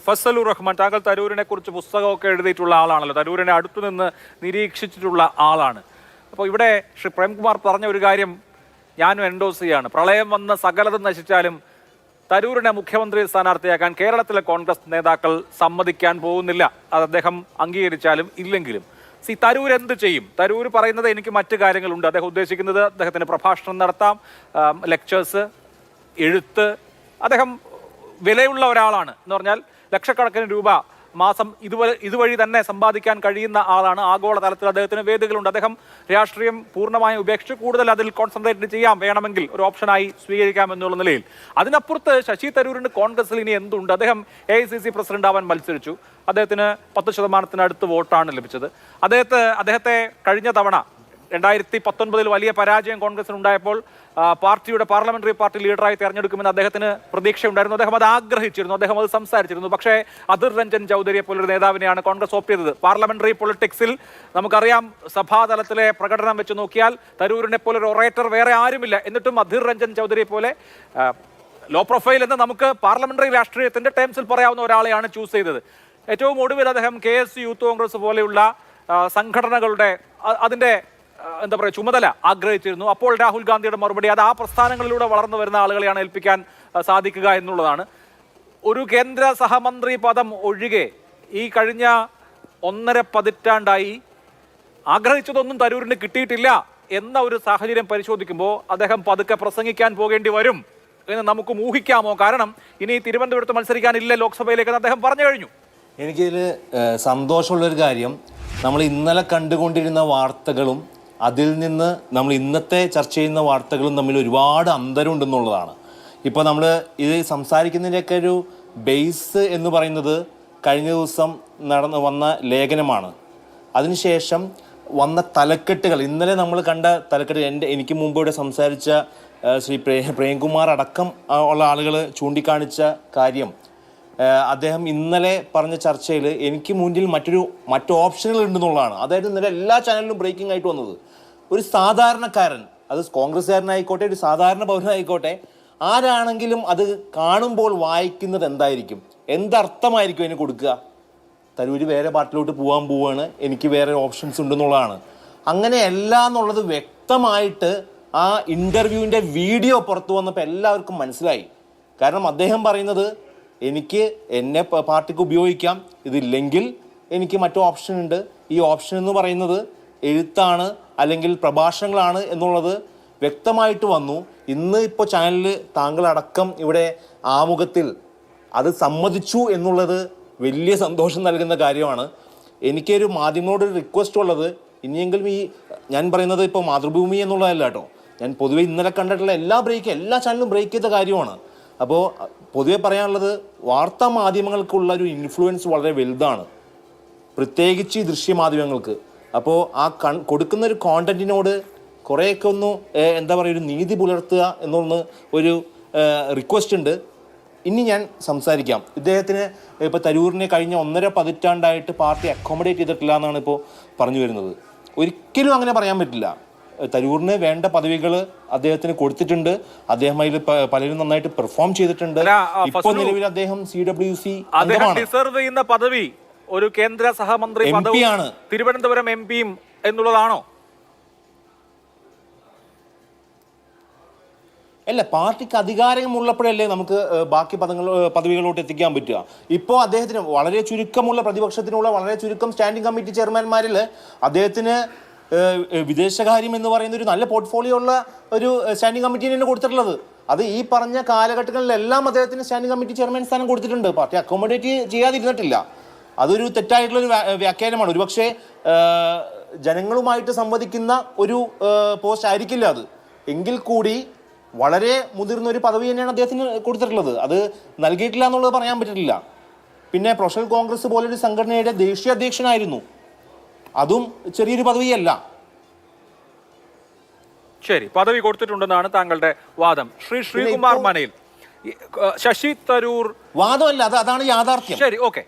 ഫസലുർ റഹ്മാൻ, താങ്കൾ തരൂരിനെ കുറിച്ച് പുസ്തകമൊക്കെ എഴുതിയിട്ടുള്ള ആളാണല്ലോ, തരൂരിനെ അടുത്തുനിന്ന് നിരീക്ഷിച്ചിട്ടുള്ള ആളാണ്. അപ്പോൾ ഇവിടെ ശ്രീ പ്രേംകുമാർ പറഞ്ഞ ഒരു കാര്യം ഞാനും എൻഡോസ് ചെയ്യാണ്. പ്രളയം വന്ന് സകലതും നശിച്ചാലും തരൂരിനെ മുഖ്യമന്ത്രി സ്ഥാനാർത്ഥിയാക്കാൻ കേരളത്തിലെ കോൺഗ്രസ് നേതാക്കൾ സമ്മതിക്കാൻ പോകുന്നില്ല. അത് അദ്ദേഹം അംഗീകരിച്ചാലും ഇല്ലെങ്കിലും. തരൂർ എന്ത് ചെയ്യും? തരൂർ പറയുന്നത് എനിക്ക് മറ്റു കാര്യങ്ങളുണ്ട്. അദ്ദേഹം ഉദ്ദേശിക്കുന്നത് അദ്ദേഹത്തിന് പ്രഭാഷണം നടത്താം, ലെക്ചേഴ്സ്, എഴുത്ത്. അദ്ദേഹം വിലയുള്ള ഒരാളാണ് എന്ന് പറഞ്ഞാൽ ലക്ഷക്കണക്കിന് രൂപ മാസം ഇതുവഴി തന്നെ സമ്പാദിക്കാൻ കഴിയുന്ന ആളാണ്. ആഗോള തലത്തിൽ അദ്ദേഹത്തിന് വേദികളുണ്ട്. അദ്ദേഹം രാഷ്ട്രീയം പൂർണ്ണമായും ഉപേക്ഷിച്ച് കൂടുതൽ അതിൽ കോൺസെൻട്രേറ്റ് ചെയ്യാം, വേണമെങ്കിൽ ഒരു ഓപ്ഷനായി സ്വീകരിക്കാം എന്നുള്ള നിലയിൽ. അതിനപ്പുറത്ത് ശശി തരൂരിന് കോൺഗ്രസിൽ ഇനി എന്തുണ്ട്? അദ്ദേഹം AICC പ്രസിഡന്റ് ആവാൻ മത്സരിച്ചു. അദ്ദേഹത്തിന് 10% വോട്ടാണ് ലഭിച്ചത്. അദ്ദേഹത്തെ കഴിഞ്ഞ തവണ 2019 വലിയ പരാജയം കോൺഗ്രസിനുണ്ടായപ്പോൾ പാർട്ടിയുടെ പാർലമെന്ററി പാർട്ടി ലീഡറായി തെരഞ്ഞെടുക്കുമെന്ന് അദ്ദേഹത്തിന് പ്രതീക്ഷയുണ്ടായിരുന്നു. അദ്ദേഹം അത് ആഗ്രഹിച്ചിരുന്നു, അദ്ദേഹം അത് സംസാരിച്ചിരുന്നു. പക്ഷേ അധിർ രഞ്ജൻ ചൗധരിയെ പോലൊരു നേതാവിനെയാണ് കോൺഗ്രസ് ഓപ്റ്റ് ചെയ്തത്. പാർലമെന്ററി പൊളിറ്റിക്സിൽ നമുക്കറിയാം, സഭാതലത്തിലെ പ്രകടനം വെച്ച് നോക്കിയാൽ തരൂരിനെ പോലെ ഒരു ഒറേറ്റർ വേറെ ആരുമില്ല. എന്നിട്ടും അധിർ രഞ്ജൻ ചൗധരിയെ പോലെ ലോ പ്രൊഫൈൽ എന്ന് നമുക്ക് പാർലമെന്ററി രാഷ്ട്രീയത്തിന്റെ ടേംസിൽ പറയാവുന്ന ഒരാളെയാണ് ചൂസ് ചെയ്തത്. ഏറ്റവും ഒടുവിൽ അദ്ദേഹം KSU യൂത്ത് കോൺഗ്രസ് പോലെയുള്ള സംഘടനകളുടെ അതിന്റെ ചുമതല ആഗ്രഹിച്ചിരുന്നു. അപ്പോൾ രാഹുൽ ഗാന്ധിയുടെ മറുപടി അത് ആ പ്രസ്ഥാനങ്ങളിലൂടെ വളർന്നു വരുന്ന ആളുകളെയാണ് ഏൽപ്പിക്കാൻ സാധിക്കുക എന്നുള്ളതാണ്. ഒരു കേന്ദ്ര സഹമന്ത്രി പദം ഒഴികെ ഈ കഴിഞ്ഞ 1.5 പതിറ്റാണ്ടായി ആഗ്രഹിച്ചതൊന്നും തരൂരിന് കിട്ടിയിട്ടില്ല എന്ന ഒരു സാഹചര്യം പരിശോധിക്കുമ്പോൾ അദ്ദേഹം പതുക്കെ പ്രസംഗിക്കാൻ പോകേണ്ടി വരും എന്ന് നമുക്ക് ഊഹിക്കാമോ? കാരണം ഇനി തിരുവനന്തപുരത്ത് മത്സരിക്കാനില്ല ലോക്സഭയിലേക്ക് അദ്ദേഹം പറഞ്ഞു കഴിഞ്ഞു. എനിക്കിതിൽ സന്തോഷമുള്ളൊരു കാര്യം, നമ്മൾ ഇന്നലെ കണ്ടുകൊണ്ടിരുന്ന വാർത്തകളും അതിൽ നിന്ന് നമ്മൾ ഇന്നത്തെ ചർച്ച ചെയ്യുന്ന വാർത്തകളും തമ്മിൽ ഒരുപാട് അന്തരമുണ്ടെന്നുള്ളതാണ്. ഇപ്പോൾ നമ്മൾ ഇത് സംസാരിക്കുന്നതിൻ്റെയൊക്കെ ഒരു ബേസ് എന്ന് പറയുന്നത് കഴിഞ്ഞ ദിവസം വന്ന ലേഖനമാണ്. അതിനുശേഷം വന്ന തലക്കെട്ടുകൾ, ഇന്നലെ നമ്മൾ കണ്ട തലക്കെട്ട്, എനിക്ക് മുമ്പ് ഇവിടെ സംസാരിച്ച ശ്രീ പ്രേംകുമാർ അടക്കം ഉള്ള ആളുകൾ ചൂണ്ടിക്കാണിച്ച കാര്യം, അദ്ദേഹം ഇന്നലെ പറഞ്ഞ ചർച്ചയിൽ എനിക്ക് മുന്നിൽ മറ്റു ഓപ്ഷനുകൾ ഉണ്ടെന്നുള്ളതാണ്. അതായത് ഇന്നലെ എല്ലാ ചാനലിലും ബ്രേക്കിംഗ് ആയിട്ട് വന്നത്, ഒരു സാധാരണക്കാരൻ, അത് കോൺഗ്രസ്സുകാരനായിക്കോട്ടെ ഒരു സാധാരണ പൗരനായിക്കോട്ടെ, ആരാണെങ്കിലും അത് കാണുമ്പോൾ വായിക്കുന്നത് എന്തായിരിക്കും, എന്തർത്ഥമായിരിക്കും അതിന് കൊടുക്കുക? തരൂര് വേറെ പാർട്ടിയിലോട്ട് പോവാണ്, എനിക്ക് വേറെ ഓപ്ഷൻസ് ഉണ്ടെന്നുള്ളതാണ്. അങ്ങനെയല്ല എന്നുള്ളത് വ്യക്തമായിട്ട് ആ ഇൻ്റർവ്യൂവിൻ്റെ വീഡിയോ പുറത്തു വന്നപ്പോൾ എല്ലാവർക്കും മനസ്സിലായി. കാരണം അദ്ദേഹം പറയുന്നത്, എന്നെ പാർട്ടിക്ക് ഉപയോഗിക്കാം, ഇതില്ലെങ്കിൽ എനിക്ക് മറ്റു ഓപ്ഷൻ ഉണ്ട്. ഈ ഓപ്ഷൻ എന്ന് പറയുന്നത് എഴുത്താണ് അല്ലെങ്കിൽ പ്രഭാഷണങ്ങളാണ് എന്നുള്ളത് വ്യക്തമായിട്ട് വന്നു. ഇന്ന് ഇപ്പോൾ ചാനലിൽ താങ്കളടക്കം ഇവിടെ ആമുഖത്തിൽ അത് സമ്മതിച്ചു എന്നുള്ളത് വലിയ സന്തോഷം നൽകുന്ന കാര്യമാണ്. എനിക്കൊരു മാധ്യമങ്ങളോടൊരു റിക്വസ്റ്റ് ഉള്ളത്, ഇനിയെങ്കിലും ഞാൻ പറയുന്നത് ഇപ്പോൾ മാതൃഭൂമി എന്നുള്ളതല്ല കേട്ടോ, ഞാൻ പൊതുവെ ഇന്നലെ കണ്ടിട്ടുള്ള എല്ലാ ചാനലും ബ്രേക്ക് ചെയ്ത കാര്യമാണ്. അപ്പോൾ പൊതുവെ പറയാനുള്ളത്, വാർത്താ മാധ്യമങ്ങൾക്കുള്ള ഒരു ഇൻഫ്ലുവൻസ് വളരെ വലുതാണ്, പ്രത്യേകിച്ച് ഈ ദൃശ്യമാധ്യമങ്ങൾക്ക്. അപ്പോൾ ആ കൊടുക്കുന്ന ഒരു കോണ്ടന്റിനോട് കുറേയൊക്കെ ഒന്ന് ഒരു നീതി പുലർത്തുക എന്നൊന്ന് ഒരു റിക്വസ്റ്റ് ഉണ്ട്. ഇനി ഞാൻ സംസാരിക്കാം. ഇദ്ദേഹത്തിന് ഇപ്പോൾ തരൂരിനെ കഴിഞ്ഞ 1.5 പതിറ്റാണ്ടായിട്ട് പാർട്ടി അക്കോമഡേറ്റ് ചെയ്തിട്ടില്ല എന്നാണ് ഇപ്പോൾ പറഞ്ഞു വരുന്നത്. ഒരിക്കലും അങ്ങനെ പറയാൻ പറ്റില്ല. തരൂരിന് വേണ്ട പദവികൾ അദ്ദേഹത്തിന് കൊടുത്തിട്ടുണ്ട്. അദ്ദേഹം അതിൽ പലരും നന്നായിട്ട് പെർഫോം ചെയ്തിട്ടുണ്ട്. ഇപ്പോൾ നിലവിൽ അദ്ദേഹം CWC ഡിസർവ് ചെയ്യുന്ന പദവി ഒരു കേന്ദ്ര സഹമന്ത്രി പദവിയാണ്, തിരുവനന്തപുരം MPയും എന്നുള്ളതാണോ? അല്ല, പാർട്ടിക്ക് അധികാരമുള്ളപ്പോഴല്ലേ നമുക്ക് ബാക്കി പദവികളോട്ട് എത്തിക്കാൻ പറ്റുക. ഇപ്പോൾ അദ്ദേഹത്തിന് വളരെ ചുരുക്കമുള്ള പ്രതിപക്ഷത്തിനുള്ള വളരെ ചുരുക്കം സ്റ്റാൻഡിംഗ് കമ്മിറ്റി ചെയർമാൻമാരിൽ അദ്ദേഹത്തിന് വിദേശകാര്യം എന്ന് പറയുന്ന ഒരു നല്ല പോർട്ട്ഫോളിയോ ഉള്ള ഒരു സ്റ്റാൻഡിംഗ് കമ്മിറ്റിനെ തന്നെ കൊടുത്തിട്ടുള്ളത്. അത് ഈ പറഞ്ഞ കാലഘട്ടങ്ങളിലെല്ലാം അദ്ദേഹത്തിന് സ്റ്റാൻഡിംഗ് കമ്മിറ്റി ചെയർമാൻ സ്ഥാനം കൊടുത്തിട്ടുണ്ട്. പാർട്ടി അക്കോമഡേറ്റ് ചെയ്യാതിരുന്നിട്ടില്ല. അതൊരു തെറ്റായിട്ടുള്ളൊരു വ്യാഖ്യാനമാണ്. ഒരുപക്ഷെ ജനങ്ങളുമായിട്ട് സംവദിക്കുന്ന ഒരു പോസ്റ്റ് ആയിരിക്കില്ല അത്, എങ്കിൽ കൂടി വളരെ മുതിർന്ന ഒരു പദവി തന്നെയാണ് അദ്ദേഹത്തിന് കൊടുത്തിട്ടുള്ളത്. അത് നൽകിയിട്ടില്ല എന്നുള്ളത് പറയാൻ പറ്റില്ല. പിന്നെ പ്രൊഫഷണൽ കോൺഗ്രസ് പോലൊരു സംഘടനയുടെ ദേശീയ അധ്യക്ഷനായിരുന്നു, അതും ചെറിയൊരു പദവിയല്ല. ശരി, പദവി കൊടുത്തിട്ടുണ്ടെന്നാണ് താങ്കളുടെ വാദം. ശ്രീകുമാർ മനയിൽ, ശശി തരൂർ വാദമല്ല, അതാണ് യാഥാർത്ഥ്യം. ശരി, ഓക്കെ.